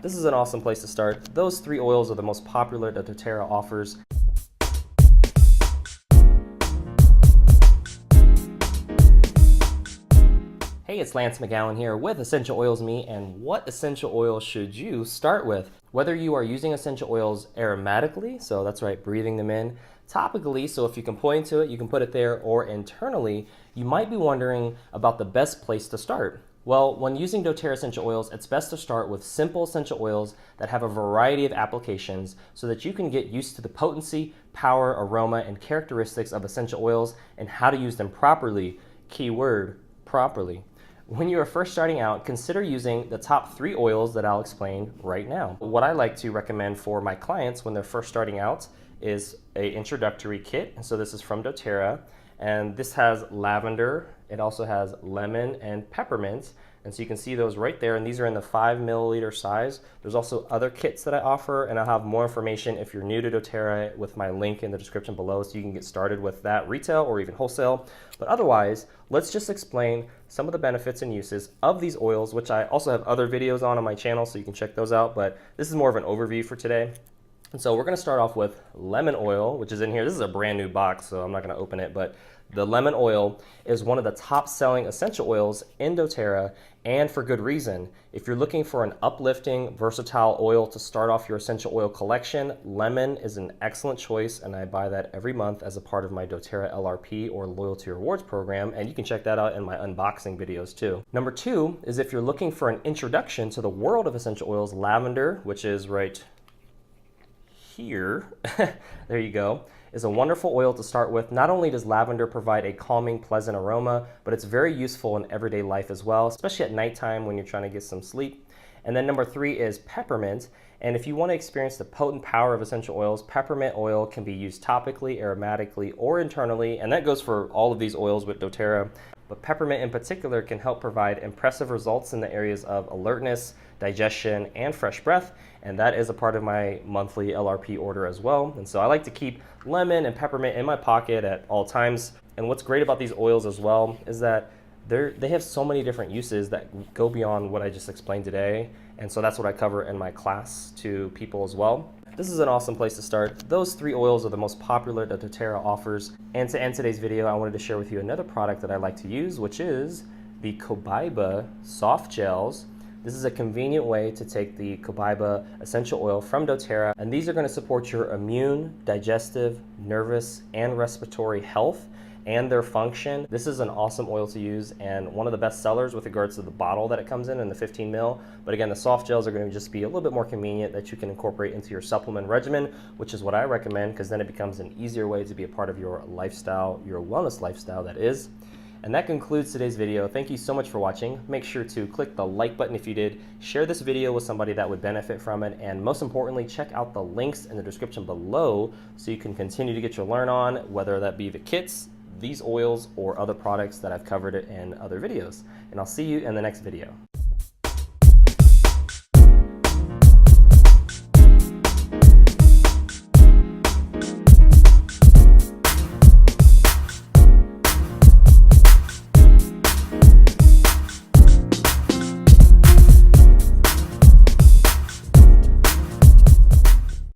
This is an awesome place to start. Those 3 oils are the most popular that doTERRA offers. Hey, it's Lance McGowan here with Essential Oils Me, and what essential oil should you start with? Whether you are using essential oils aromatically, so that's right, breathing them in, topically, so if you can point to it, you can put it there, or internally, you might be wondering about the best place to start. Well, when using doTERRA essential oils, it's best to start with simple essential oils that have a variety of applications so that you can get used to the potency, power, aroma, and characteristics of essential oils and how to use them properly. Keyword, properly. When you are first starting out, consider using the top 3 oils that I'll explain right now. What I like to recommend for my clients when they're first starting out is an introductory kit. And so this is from doTERRA, and this has lavender. It also has lemon and peppermint. And so you can see those right there, and these are in the 5 milliliter size. There's also other kits that I offer, and I'll have more information if you're new to doTERRA with my link in the description below, so you can get started with that retail or even wholesale. But otherwise, let's just explain some of the benefits and uses of these oils, which I also have other videos on my channel, so you can check those out. But this is more of an overview for today. And so we're going to start off with lemon oil, which is in here. This is a brand new box, so I'm not going to open it, but the lemon oil is one of the top selling essential oils in doTERRA, and for good reason. If you're looking for an uplifting, versatile oil to start off your essential oil collection, lemon is an excellent choice, and I buy that every month as a part of my doTERRA LRP or Loyalty Rewards program, and you can check that out in my unboxing videos too. Number 2 is if you're looking for an introduction to the world of essential oils, lavender, which is right here, there you go, is a wonderful oil to start with. Not only does lavender provide a calming, pleasant aroma, but it's very useful in everyday life as well, especially at nighttime when you're trying to get some sleep. And then number 3 is peppermint. And if you want to experience the potent power of essential oils, peppermint oil can be used topically, aromatically, or internally, and that goes for all of these oils with doTERRA. But peppermint in particular can help provide impressive results in the areas of alertness, digestion, and fresh breath, and that is a part of my monthly LRP order as well. And so I like to keep lemon and peppermint in my pocket at all times. And what's great about these oils as well is that they have so many different uses that go beyond what I just explained today, and so that's what I cover in my class to people as well. This is an awesome place to start. Those 3 oils are the most popular that doTERRA offers. And to end today's video, I wanted to share with you another product that I like to use, which is the Cobaiba soft gels. This is a convenient way to take the Cobaiba essential oil from doTERRA, and these are going to support your immune, digestive, nervous, and respiratory health and their function. This is an awesome oil to use and one of the best sellers with regards to the bottle that it comes in the 15 ml. But again, the soft gels are going to just be a little bit more convenient that you can incorporate into your supplement regimen, which is what I recommend, because then it becomes an easier way to be a part of your lifestyle, your wellness lifestyle, that is. And that concludes today's video. Thank you so much for watching. Make sure to click the like button if you did, share this video with somebody that would benefit from it, and most importantly, check out the links in the description below so you can continue to get your learn on, whether that be the kits, these oils, or other products that I've covered in other videos. And I'll see you in the next video.